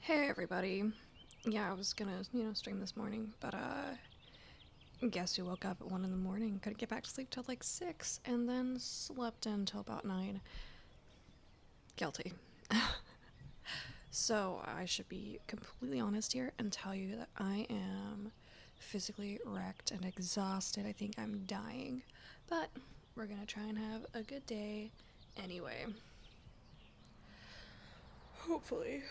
Hey everybody. Yeah, I was gonna, stream this morning, but guess who woke up at 1 in the morning, couldn't get back to sleep till like 6, and then slept until about 9. Guilty. So I should be completely honest here and tell you that I am physically wrecked and exhausted. I think I'm dying, but we're gonna try and have a good day anyway. Hopefully,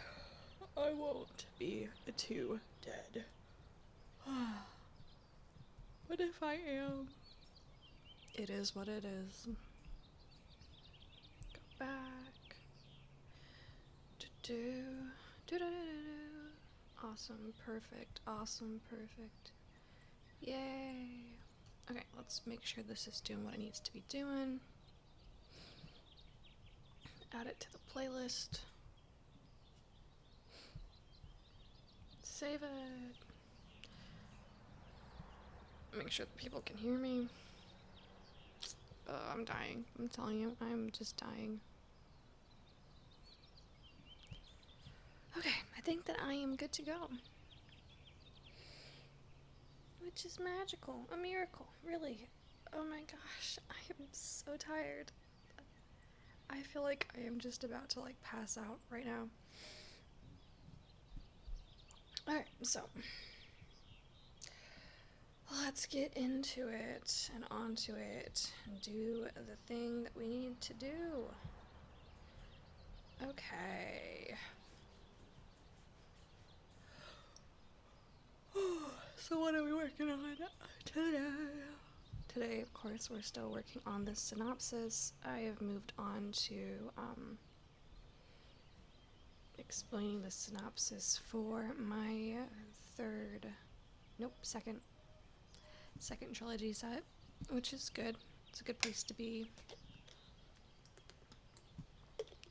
I won't be too dead. But if I am, it is what it is. Go back. Do do do do do. Awesome, perfect. Awesome, perfect. Yay. Okay, let's make sure this is doing what it needs to be doing. Add it to the playlist. Save it. Make sure that people can hear me. I'm dying. I'm telling you, I'm just dying. Okay, I think that I am good to go. Which is magical. A miracle, really. Oh my gosh, I am so tired. I feel like I am just about to pass out right now. Alright, so let's get into it and onto it and do the thing that we need to do. Okay. So what are we working on today? Today, of course, we're still working on the synopsis. I have moved on to explaining the synopsis for my second trilogy set, which is good. It's a good place to be.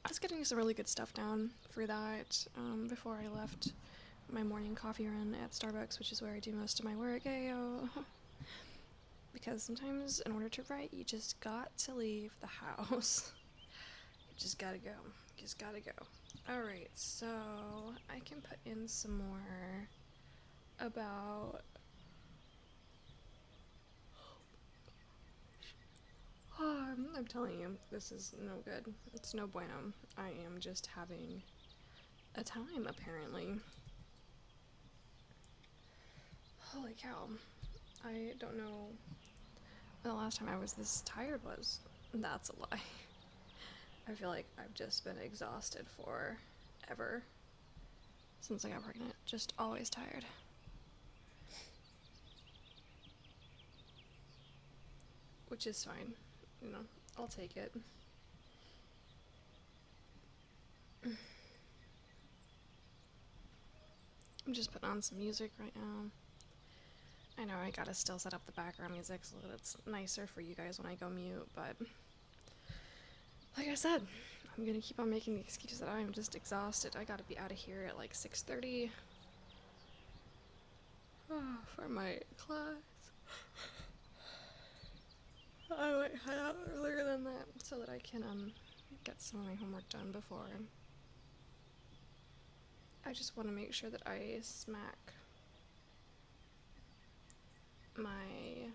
I was getting some really good stuff down for that before I left my morning coffee run at Starbucks, which is where I do most of my work. Ayo. Because sometimes in order to write, you just got to leave the house. You just gotta go. You just gotta go. Alright, so I can put in some more about I'm telling you, this is no good. It's no bueno. I am just having a time, apparently. Holy cow. I don't know when the last time I was this tired was. That's a lie. I feel like I've just been exhausted forever since I got pregnant. Just always tired. Which is fine. You know, I'll take it. I'm just putting on some music right now. I know I gotta still set up the background music so that it's nicer for you guys when I go mute, but like I said, I'm gonna keep on making the excuse that I'm just exhausted. I gotta be out of here at 6:30 for my class. I might head out earlier than that so that I can get some of my homework done before. I just want to make sure that I smack my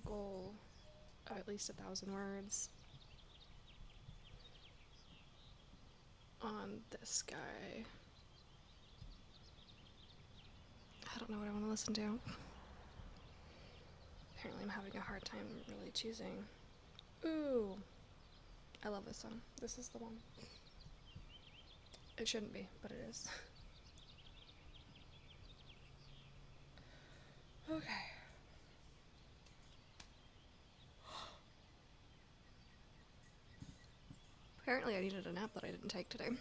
goal of at least 1,000 words on this guy. I don't know what I want to listen to. Apparently I'm having a hard time really choosing. Ooh, I love this song. This is the one. It shouldn't be, but it is. Okay. Apparently I needed a nap that I didn't take today.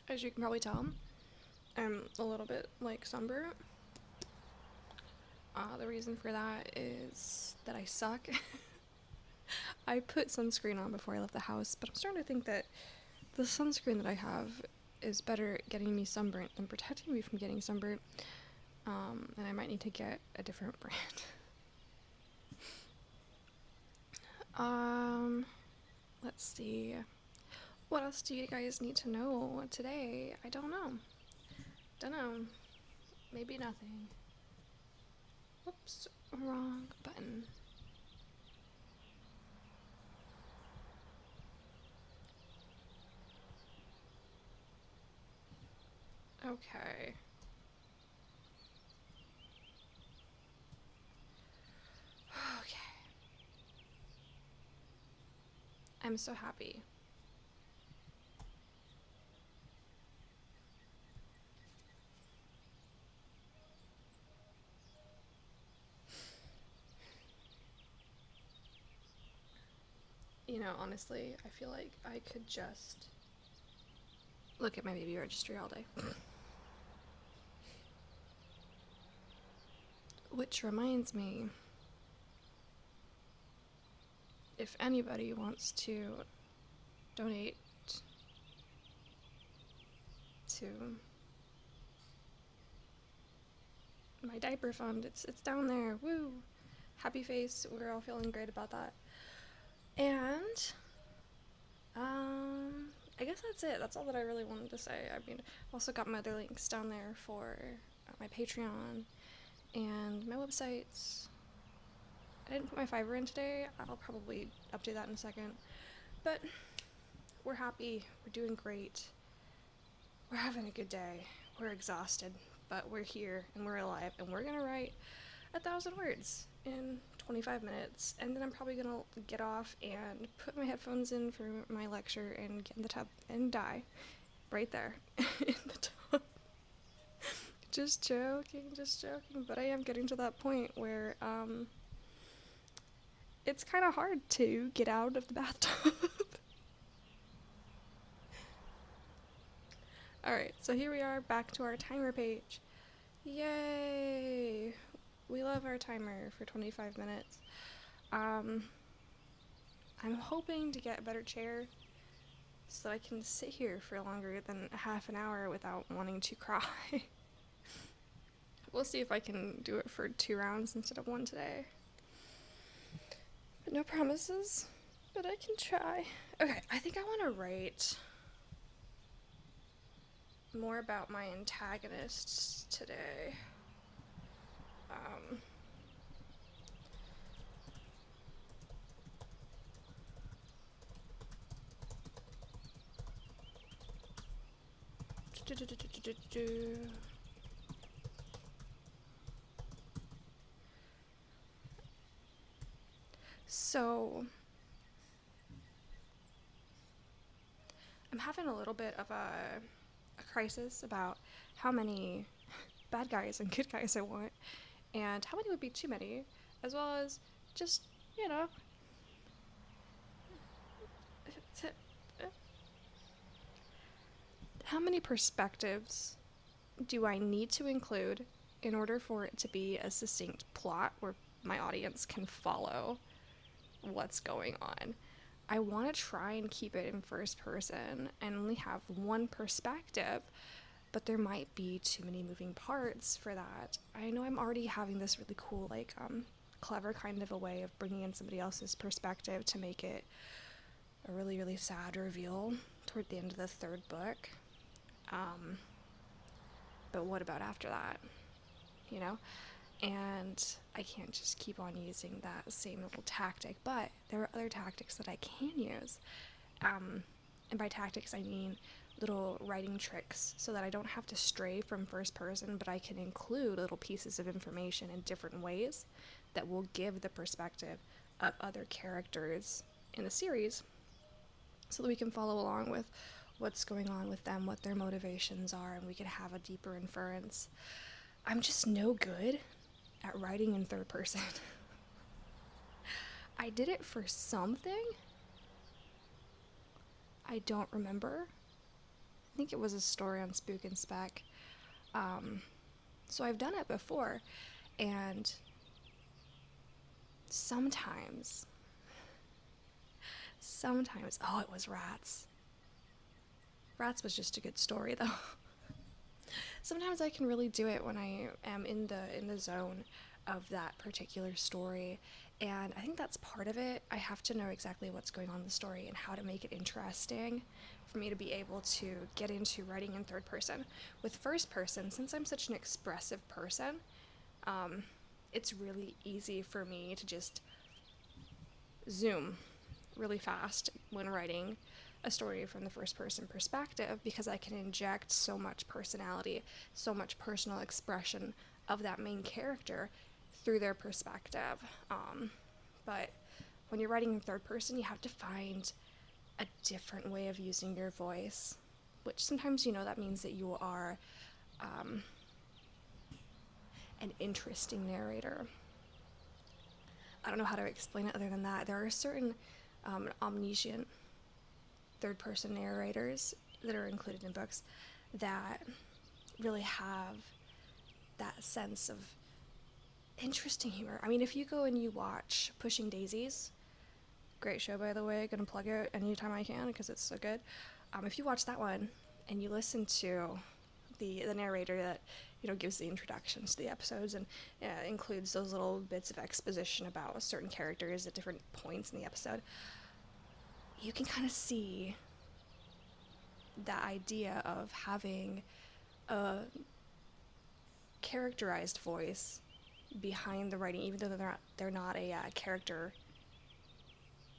As you can probably tell, I'm a little bit sunburnt. The reason for that is that I suck. I put sunscreen on before I left the house, but I'm starting to think that the sunscreen that I have is better at getting me sunburnt than protecting me from getting sunburnt. And I might need to get a different brand. Let's see. What else do you guys need to know today? I don't know. Don't know. Maybe nothing. Whoops. Wrong button. Okay. Okay. I'm so happy. You know, honestly, I feel like I could just look at my baby registry all day. Which reminds me, if anybody wants to donate to my diaper fund, it's down there. Woo! Happy face. We're all feeling great about that. And I guess that's it. That's all that I really wanted to say. I mean, I've also got my other links down there for my Patreon and my websites. I didn't put my Fiverr in today. I'll probably update that in a second. But we're happy. We're doing great. We're having a good day. We're exhausted, but we're here and we're alive, and we're gonna write 1,000 words in 25 minutes, and then I'm probably gonna get off and put my headphones in for my lecture and get in the tub and die right there in the tub. Just joking, but I am getting to that point where it's kind of hard to get out of the bathtub. Alright, so here we are back to our timer page. Yay! We love our timer for 25 minutes. I'm hoping to get a better chair so that I can sit here for longer than a half an hour without wanting to cry. We'll see if I can do it for 2 rounds instead of 1 today. But no promises, but I can try. Okay, I think I want to write more about my antagonists today. So, I'm having a little bit of a crisis about how many bad guys and good guys I want, and how many would be too many, as well as just, you know, how many perspectives do I need to include in order for it to be a succinct plot where my audience can follow what's going on? I want to try and keep it in first person and only have one perspective, but there might be too many moving parts for that. I know I'm already having this really cool, like, clever kind of a way of bringing in somebody else's perspective to make it a really, really sad reveal toward the end of the 3rd book. But what about after that? You know? And I can't just keep on using that same little tactic, but there are other tactics that I can use. And by tactics, I mean little writing tricks so that I don't have to stray from first person, but I can include little pieces of information in different ways that will give the perspective of other characters in the series so that we can follow along with what's going on with them, what their motivations are, and we can have a deeper inference. I'm just no good at writing in 3rd person. I did it for something. I don't remember. I think it was a story on Spook and Spec. So I've done it before, and sometimes, oh, it was Rats. Rats was just a good story, though. Sometimes I can really do it when I am in the zone of that particular story, And I think that's part of it. I have to know exactly what's going on in the story and how to make it interesting for me to be able to get into writing in third person. With first person, since I'm such an expressive person, it's really easy for me to just zoom really fast when writing a story from the first person perspective, because I can inject so much personality, so much personal expression of that main character through their perspective. But when you're writing in third person, you have to find a different way of using your voice, which sometimes, that means that you are an interesting narrator. I don't know how to explain it other than that. There are certain omniscient third-person narrators that are included in books that really have that sense of interesting humor. I mean, if you go and you watch Pushing Daisies, great show, by the way, gonna plug it anytime I can because it's so good. If you watch that one and you listen to the narrator that gives the introductions to the episodes and includes those little bits of exposition about certain characters at different points in the episode, you can kind of see that idea of having a characterized voice behind the writing, even though they're not a character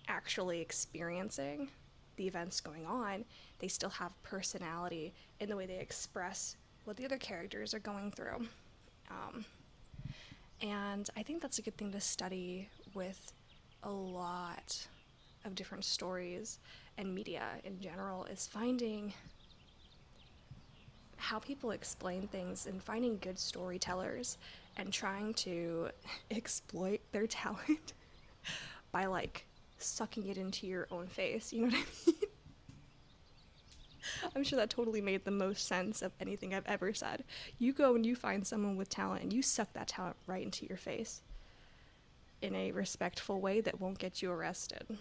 actually experiencing the events going on. They still have personality in the way they express what the other characters are going through. And I think that's a good thing to study with a lot of different stories and media in general, is finding how people explain things and finding good storytellers and trying to exploit their talent by sucking it into your own face. You know what I mean? I'm sure that totally made the most sense of anything I've ever said. You go and you find someone with talent and you suck that talent right into your face in a respectful way that won't get you arrested.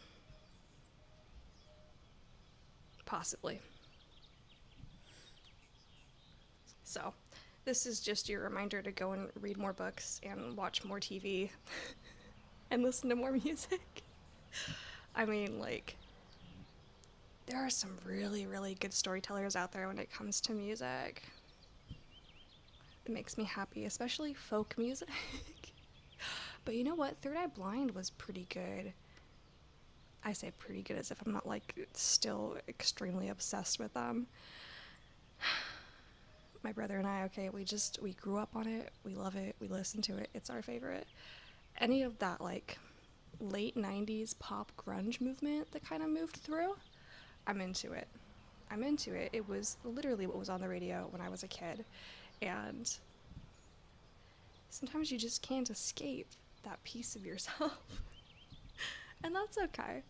Possibly. So, this is just your reminder to go and read more books and watch more TV and listen to more music. I mean, there are some really, really good storytellers out there when it comes to music. It makes me happy, especially folk music. But you know what? Third Eye Blind was pretty good. I say pretty good as if I'm not still extremely obsessed with them. My brother and I, we grew up on it, we love it, we listen to it, it's our favorite. Any of that late 90s pop grunge movement that kind of moved through, I'm into it. It was literally what was on the radio when I was a kid, and sometimes you just can't escape that piece of yourself. And that's okay.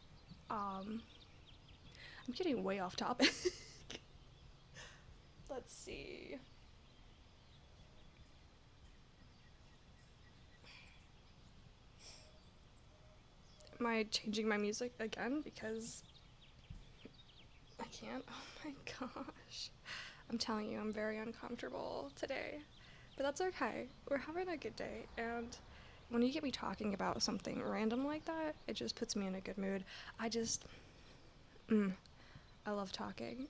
I'm getting way off topic. Let's see. Am I changing my music again? Because I can't. Oh my gosh. I'm telling you, I'm very uncomfortable today. But that's okay. We're having a good day. And when you get me talking about something random like that, it just puts me in a good mood. I love talking.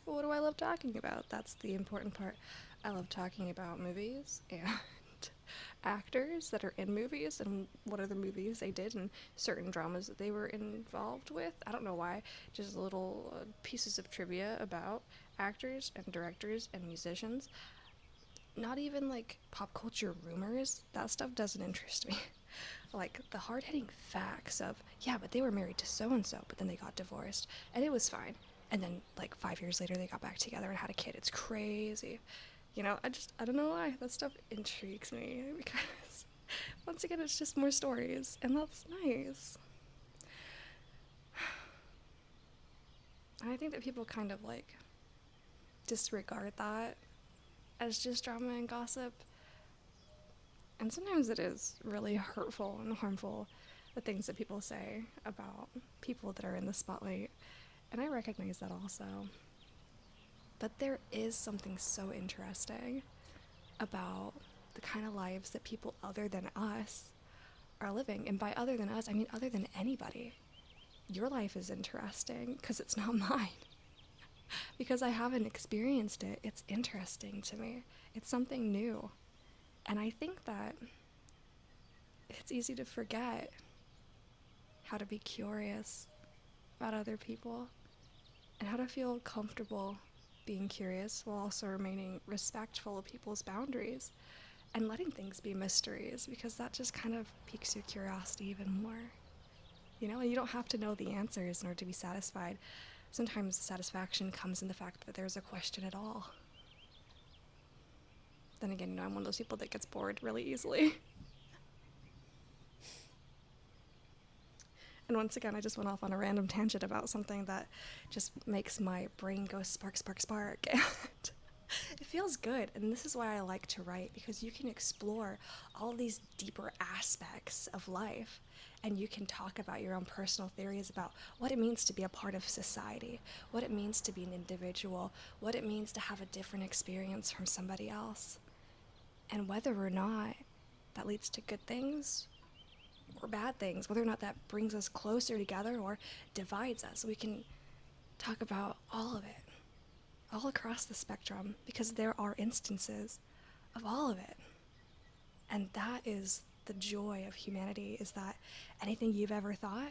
But what do I love talking about? That's the important part. I love talking about movies and actors that are in movies and what other movies they did and certain dramas that they were involved with. I don't know why. Just little pieces of trivia about actors and directors and musicians. Not even pop culture rumors. That stuff doesn't interest me. The hard-hitting facts of, yeah, but they were married to so-and-so, but then they got divorced, and it was fine. And then, 5 years later, they got back together and had a kid. It's crazy. I don't know why. That stuff intrigues me, because, once again, it's just more stories, and that's nice. And I think that people kind of, disregard that as just drama and gossip. And sometimes it is really hurtful and harmful, the things that people say about people that are in the spotlight. And I recognize that also. But there is something so interesting about the kind of lives that people other than us are living. And by other than us, I mean other than anybody. Your life is interesting because it's not mine. Because I haven't experienced it, it's interesting to me. It's something new. And I think that it's easy to forget how to be curious about other people and how to feel comfortable being curious while also remaining respectful of people's boundaries and letting things be mysteries, because that just kind of piques your curiosity even more. You know, and you don't have to know the answers in order to be satisfied. Sometimes the satisfaction comes in the fact that there's a question at all. Then again, you know, I'm one of those people that gets bored really easily. And once again, I just went off on a random tangent about something that just makes my brain go spark, spark, spark. And it feels good. And this is why I like to write, because you can explore all these deeper aspects of life. And you can talk about your own personal theories about what it means to be a part of society, what it means to be an individual, what it means to have a different experience from somebody else. And whether or not that leads to good things or bad things, whether or not that brings us closer together or divides us. We can talk about all of it, all across the spectrum, because there are instances of all of it. And that is the joy of humanity, is that anything you've ever thought,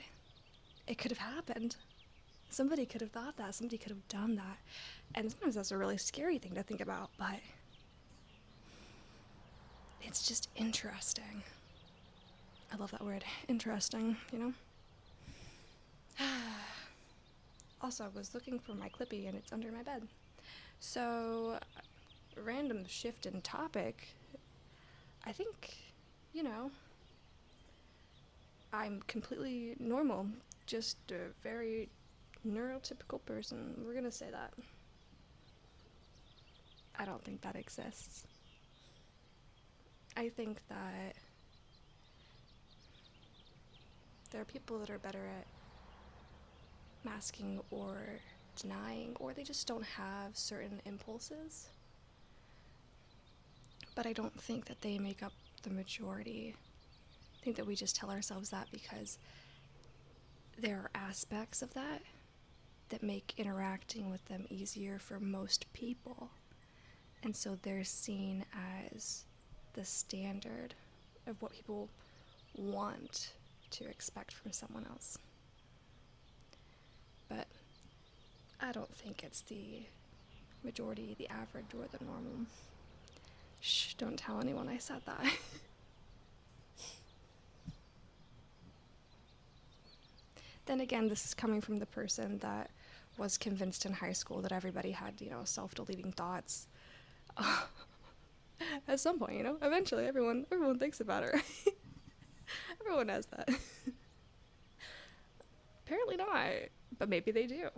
it could have happened. Somebody could have thought that, somebody could have done that. And sometimes that's a really scary thing to think about, but it's just interesting. I love that word, interesting, you know? Also, I was looking for my Clippy and it's under my bed. So, random shift in topic. I think, you know, I'm completely normal, just a very neurotypical person. We're gonna say that. I don't think that exists. I think that there are people that are better at masking or denying, or they just don't have certain impulses. But I don't think that they make up the majority. I think that we just tell ourselves that because there are aspects of that that make interacting with them easier for most people. And so they're seen as the standard of what people want to expect from someone else. But I don't think it's the majority, the average, or the normal. Shh, don't tell anyone I said that. Then again, this is coming from the person that was convinced in high school that everybody had, you know, self-deleting thoughts. At some point, you know, eventually everyone thinks about it, right? Everyone has that. Apparently not, but maybe they do.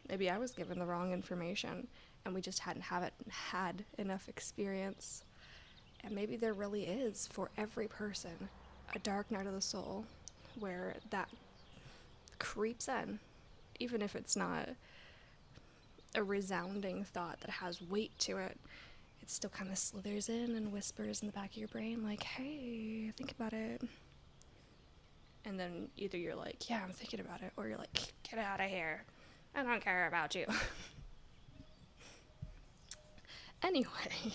Maybe I was given the wrong information and we just hadn't had enough experience. And maybe there really is, for every person, a dark night of the soul where that creeps in, even if it's not a resounding thought that has weight to it. It still kind of slithers in and whispers in the back of your brain like, hey, think about it. And then either you're like, yeah, I'm thinking about it, or you're like, get out of here, I don't care about you. Anyway,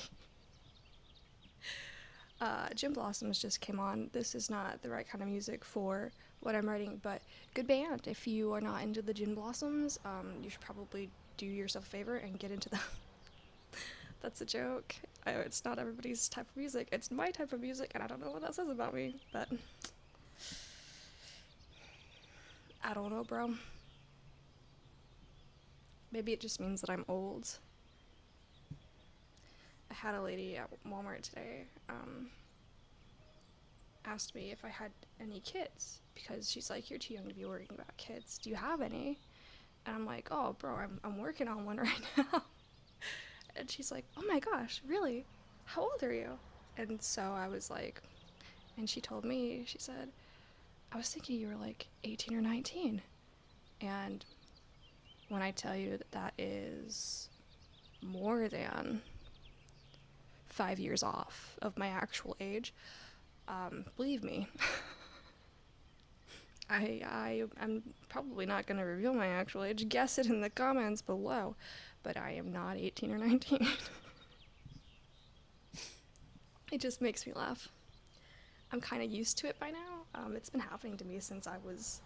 Gin Blossoms just came on. This is not the right kind of music for what I'm writing, but good band. If you are not into the Gin Blossoms, you should probably do yourself a favor and get into them. That's a joke. It's not everybody's type of music. It's my type of music, and I don't know what that says about me, but I don't know, bro. Maybe it just means that I'm old. I had a lady at Walmart today, asked me if I had any kids, because she's like, you're too young to be worrying about kids. Do you have any? And I'm like, oh, bro, I'm working on one right now. And she's like, oh my gosh, really? How old are you? And so I was like, and she told me, she said, I was thinking you were like 18 or 19. And when I tell you that that is more than 5 years off of my actual age, Believe me, I'm probably not going to reveal my actual age. Guess it in the comments below. But I am not 18 or 19. It just makes me laugh. I'm kind of used to it by now. It's been happening to me since I was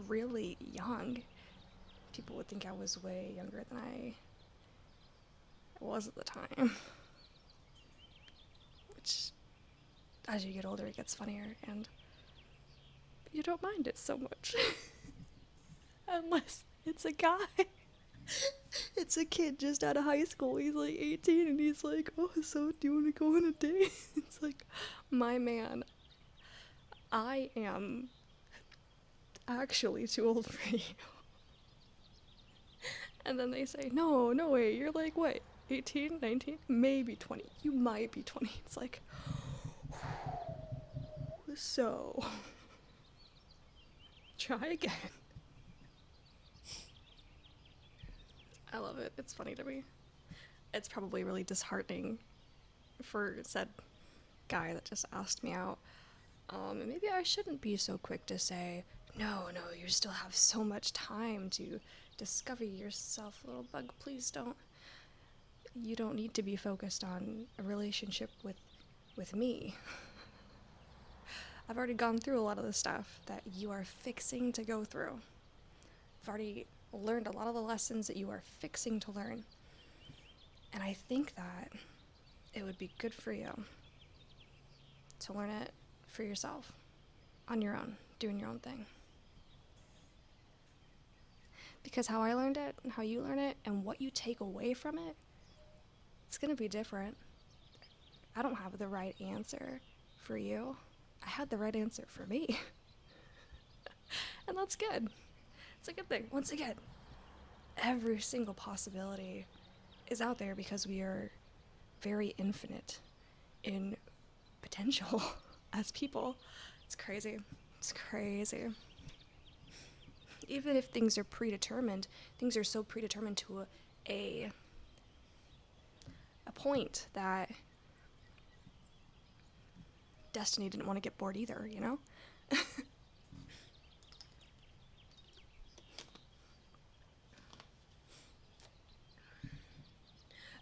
really young. People would think I was way younger than I was at the time. Which, as you get older, it gets funnier, and you don't mind it so much. Unless it's a guy. It's a kid just out of high school. He's like 18 and he's like, oh, so do you want to go on a date? It's like, my man, I am actually too old for you. And then they say, no way, you're like, what, 18, 19, maybe 20. You might be 20. It's like, so, try again. I love it. It's funny to me. It's probably really disheartening for said guy that just asked me out. And maybe I shouldn't be so quick to say, no, you still have so much time to discover yourself, little bug. Please don't. You don't need to be focused on a relationship with me. I've already gone through a lot of the stuff that you are fixing to go through. I've already learned a lot of the lessons that you are fixing to learn. And I think that it would be good for you to learn it for yourself, on your own, doing your own thing. Because how I learned it, and how you learn it, and what you take away from it, it's gonna be different. I don't have the right answer for you. I had the right answer for me. And that's good. It's a good thing. Once again, every single possibility is out there because we are very infinite in potential as people. It's crazy. It's crazy. Even if things are predetermined, things are so predetermined to a point that Destiny didn't want to get bored either, you know?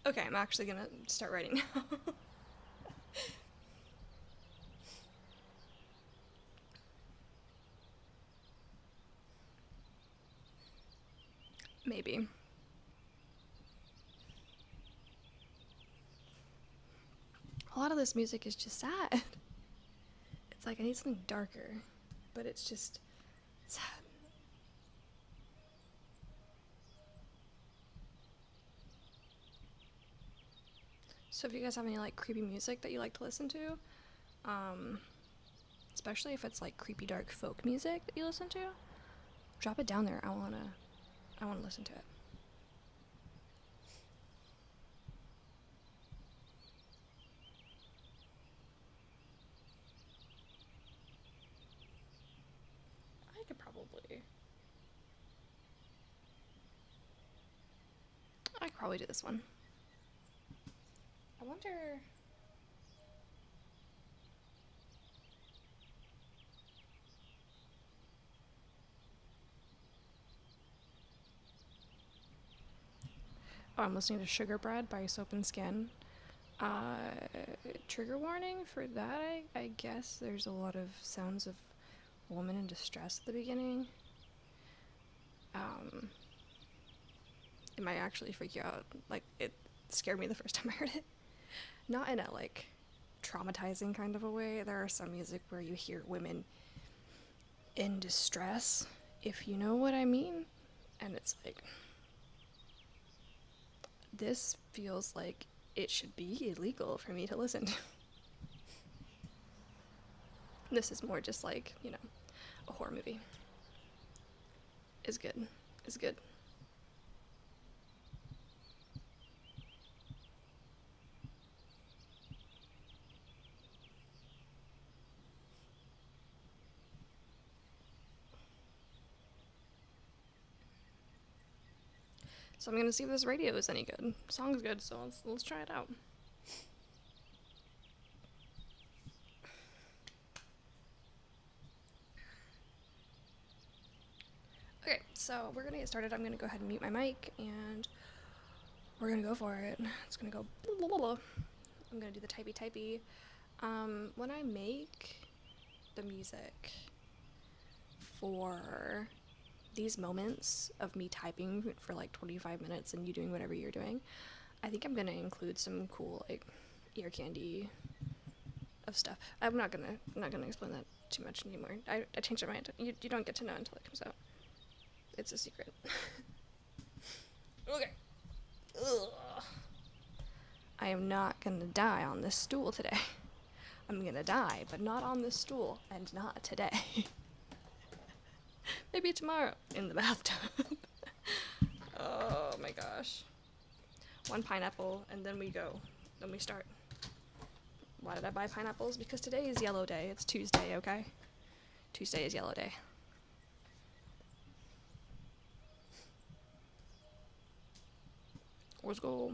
Okay, I'm actually gonna start writing now. Maybe. A lot of this music is just sad. It's like I need something darker, but it's just sad. So if you guys have any like creepy music that you like to listen to, especially if it's like creepy dark folk music that you listen to, drop it down there. I wanna listen to it. I could probably do this one. I wonder. Oh, I'm listening to Sugar Bread by Soap and Skin. Trigger warning for that, I guess there's a lot of sounds of woman in distress at the beginning. It might actually freak you out. Like, it scared me the first time I heard it. Not in a, like, traumatizing kind of a way. There are some music where you hear women in distress, if you know what I mean. And it's like, this feels like it should be illegal for me to listen to. This is more just like, you know, a horror movie. Is good. Is good. So I'm gonna see if this radio is any good. Song's good, so let's try it out. So we're gonna get started. I'm gonna go ahead and mute my mic, and we're gonna go for it. It's gonna go blah, blah, blah. I'm gonna do the typey. When I make the music for these moments of me typing for like 25 minutes and you doing whatever you're doing, I think I'm gonna include some cool like ear candy of stuff. I'm not gonna explain that too much anymore. I changed my mind. You don't get to know until it comes out. It's a secret. Okay. Ugh. I am not gonna die on this stool today. I'm gonna die, but not on this stool, and not today. Maybe tomorrow in the bathtub. Oh my gosh. One pineapple, and then we go. Then we start. Why did I buy pineapples? Because today is yellow day. It's Tuesday, okay? Tuesday is yellow day. Let's go.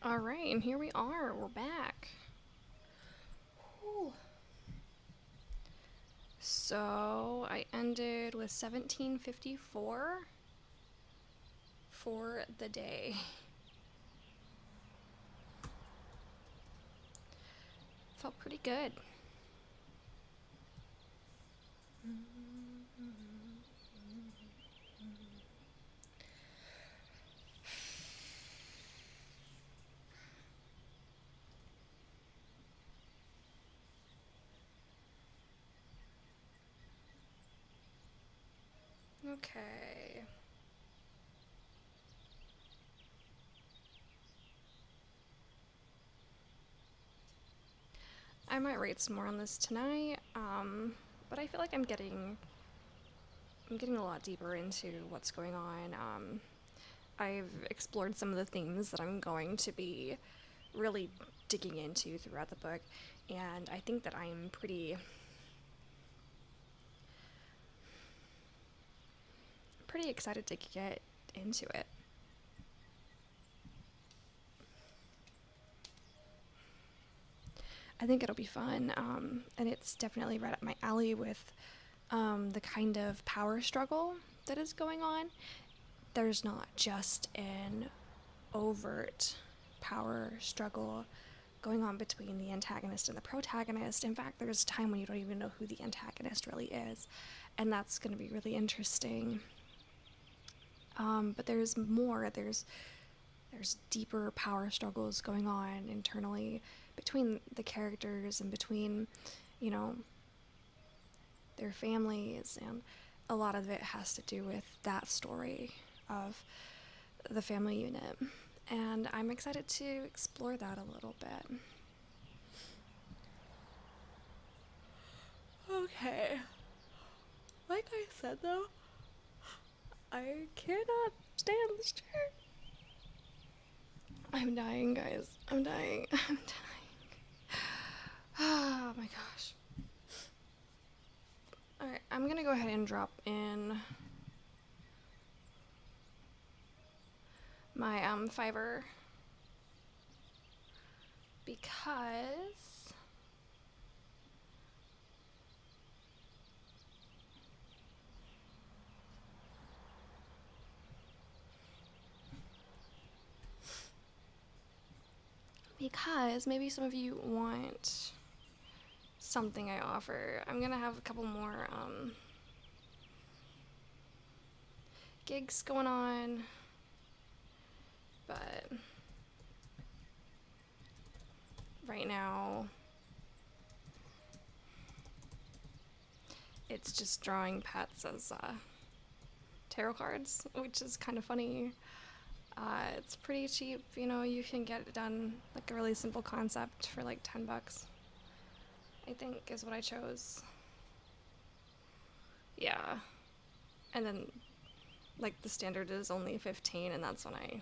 Alright, and here we are. We're back. Whew. So, I ended with 1754 for the day. Felt pretty good. Okay. I might write some more on this tonight, but I feel like I'm getting a lot deeper into what's going on. I've explored some of the themes that I'm going to be really digging into throughout the book, and I think that I'm pretty excited to get into it. I think it'll be fun, and it's definitely right up my alley with the kind of power struggle that is going on. There's not just an overt power struggle going on between the antagonist and the protagonist. In fact, there's a time when you don't even know who the antagonist really is, and that's going to be really interesting. But there's more. There's deeper power struggles going on internally between the characters and between, you know, their families, and a lot of it has to do with that story of the family unit, and I'm excited to explore that a little bit. Okay. Like I said, though, I cannot stand this chair. I'm dying, guys. I'm dying. I'm dying. Oh my gosh. Alright, I'm gonna go ahead and drop in my Fiverr because maybe some of you want something I offer. I'm gonna have a couple more gigs going on, but right now it's just drawing pets as tarot cards, which is kind of funny. It's pretty cheap, you know, you can get it done, like a really simple concept for like $10, I think is what I chose. Yeah. And then, like, the standard is only 15, and that's when I,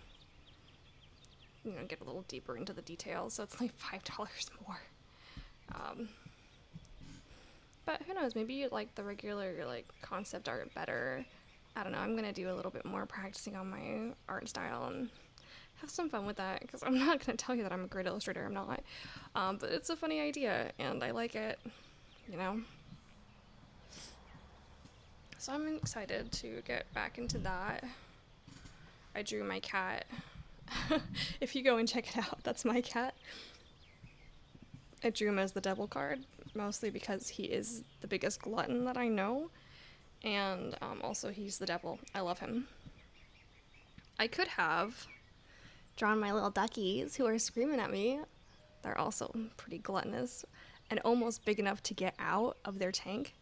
you know, get a little deeper into the details, so it's like $5 more. But who knows, maybe you like the regular, like, concept art better. I don't know, I'm gonna do a little bit more practicing on my art style and have some fun with that, because I'm not gonna tell you that I'm a great illustrator, I'm not. But it's a funny idea, and I like it, you know? So I'm excited to get back into that. I drew my cat. If you go and check it out, that's my cat. I drew him as the devil card, mostly because he is the biggest glutton that I know. And also he's the devil. I love him. I could have drawn my little duckies who are screaming at me. They're also pretty gluttonous and almost big enough to get out of their tank,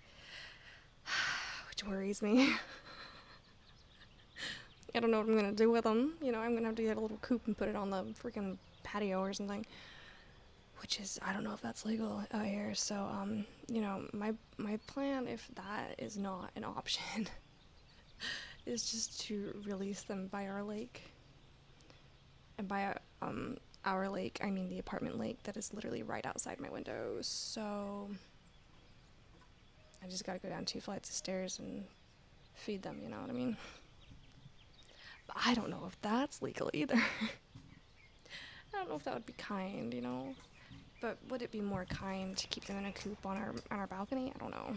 which worries me. I don't know what I'm gonna do with them. You know, I'm gonna have to get a little coop and put it on the freaking patio or something. Which is, I don't know if that's legal out here, so, you know, my plan, if that is not an option, is just to release them by our lake. And by our lake, I mean the apartment lake that is literally right outside my window, so I just gotta go down 2 flights of stairs and feed them, you know what I mean? But I don't know if that's legal either. I don't know if that would be kind, you know? But would it be more kind to keep them in a coop on our balcony? I don't know.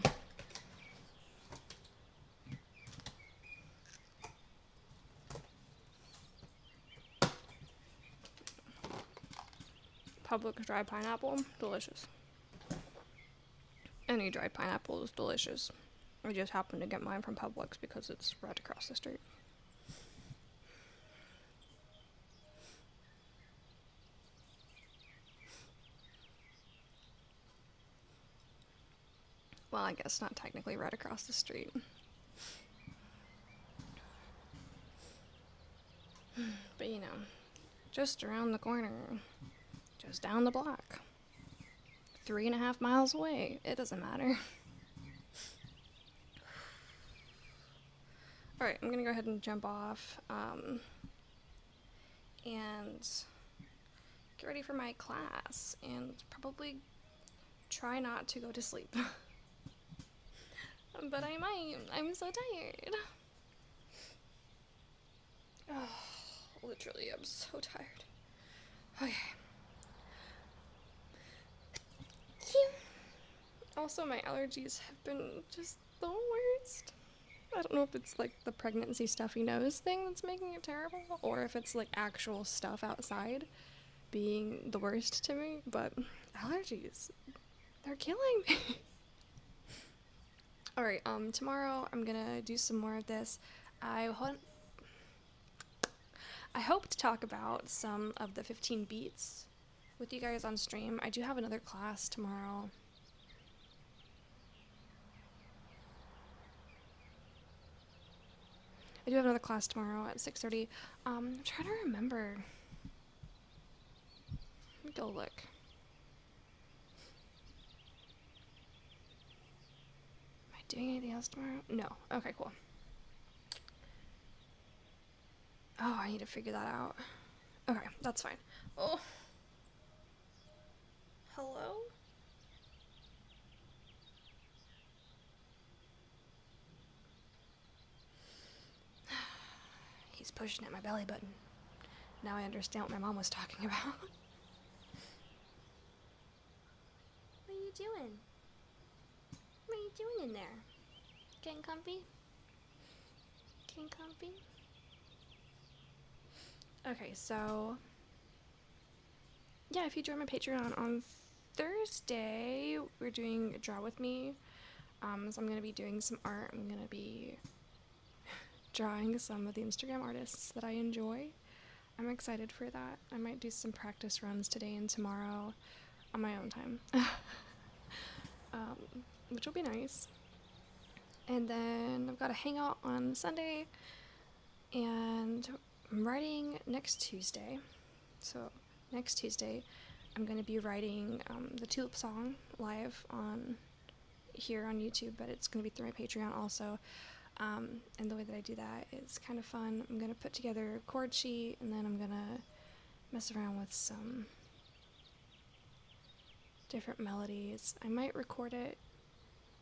Public dried pineapple, delicious. Any dried pineapple is delicious. I just happened to get mine from Publix because it's right across the street. Well, I guess not technically right across the street. But you know, just around the corner, just down the block, 3.5 miles away. It doesn't matter. Alright, I'm gonna go ahead and jump off and get ready for my class and probably try not to go to sleep. But I might. I'm so tired. Oh, literally, I'm so tired. Okay. Also, my allergies have been just the worst. I don't know if it's like the pregnancy stuffy nose thing that's making it terrible, or if it's like actual stuff outside being the worst to me, but allergies, they're killing me. Alright, tomorrow I'm gonna do some more of this. I hope to talk about some of the 15 beats with you guys on stream. I do have another class tomorrow. I do have another class tomorrow at 6:30. I'm trying to remember. Let me go look. Am I doing anything else tomorrow? No. Okay, cool. Oh, I need to figure that out. Okay, that's fine. Oh. Hello? He's pushing at my belly button. Now I understand what my mom was talking about. What are you doing? What are you doing in there? Getting comfy? Getting comfy? Okay, so yeah, if you join my Patreon on Thursday, we're doing a draw with me. So I'm gonna be doing some art. I'm gonna be drawing some of the Instagram artists that I enjoy. I'm excited for that. I might do some practice runs today and tomorrow on my own time, which will be nice. And then I've got a hangout on Sunday, and I'm writing next Tuesday. So next Tuesday, I'm going to be writing the Tulip song live on here on YouTube, but it's going to be through my Patreon also. And the way that I do that is kind of fun. I'm going to put together a chord sheet, and then I'm going to mess around with some different melodies. I might record it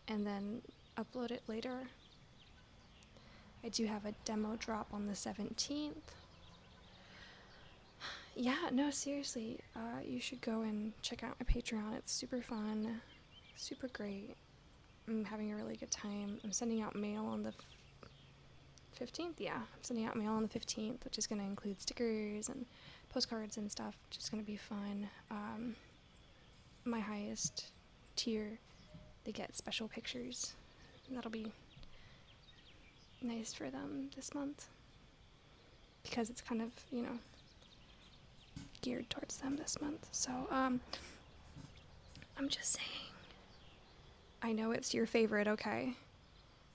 and then upload it later. I do have a demo drop on the 17th. Yeah, no, seriously, you should go and check out my Patreon. It's super fun, super great. I'm having a really good time. I'm sending out mail on the 15th. Yeah, I'm sending out mail on the 15th, which is going to include stickers and postcards and stuff, which is going to be fun. My highest tier, they get special pictures. That'll be nice for them this month, because it's kind of, you know, geared towards them this month. So, I'm just saying, I know it's your favorite, okay?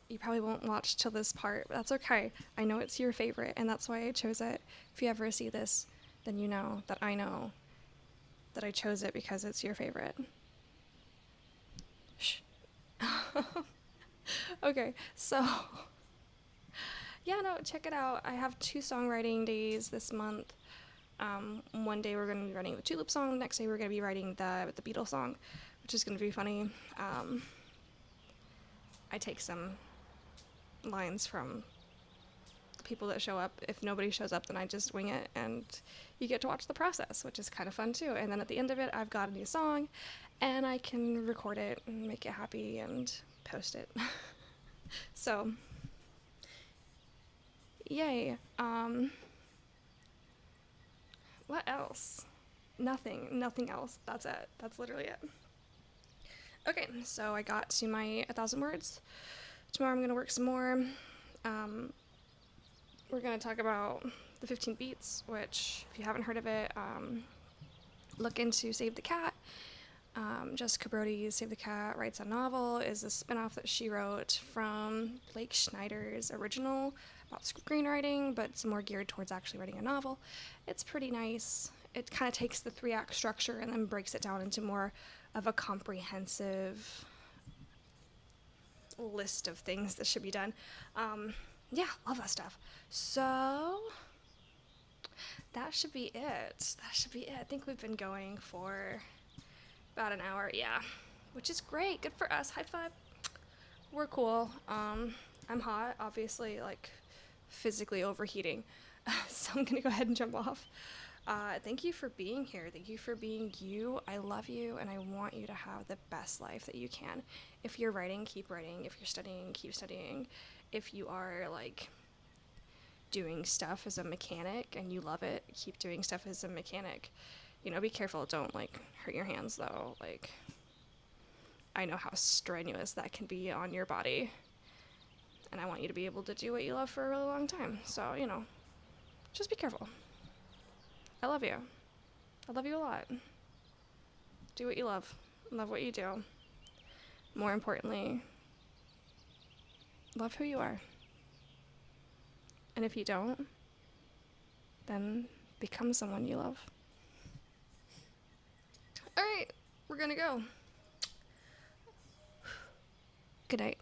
You probably won't watch till this part, but that's okay. I know it's your favorite, and that's why I chose it. If you ever see this, then you know that I know that I chose it because it's your favorite. Shh. Okay, so yeah, no, check it out. I have 2 songwriting days this month. One day we're going to be writing the Tulip song. Next day we're going to be writing the Beatles song, which is going to be funny. I take some lines from the people that show up. If nobody shows up, then I just wing it, and you get to watch the process, which is kind of fun too. And then at the end of it, I've got a new song, and I can record it and make it happy and post it. So, yay. What else? Nothing else. That's it. That's literally it. Okay, so I got to my 1,000 words. Tomorrow I'm going to work some more. We're going to talk about the 15 Beats, which, if you haven't heard of it, look into Save the Cat. Jessica Brody's Save the Cat Writes a Novel is a spin-off that she wrote from Blake Schneider's original about screenwriting, but it's more geared towards actually writing a novel. It's pretty nice. It kind of takes the 3-act structure and then breaks it down into more of a comprehensive list of things that should be done. Yeah, love that stuff. So that should be it. I think we've been going for about an hour, yeah, which is great. Good for us. High five. We're cool. I'm hot, obviously, like physically overheating. So I'm gonna go ahead and jump off. Thank you for being here. Thank you for being you. I love you, and I want you to have the best life that you can. If you're writing, keep writing. If you're studying, keep studying. If you are, like, doing stuff as a mechanic and you love it, keep doing stuff as a mechanic. You know, be careful. Don't, like, hurt your hands, though. Like, I know how strenuous that can be on your body. And I want you to be able to do what you love for a really long time. So, you know, just be careful. I love you. I love you a lot. Do what you love. Love what you do. More importantly, love who you are. And if you don't, then become someone you love. All right, we're gonna go. Good night.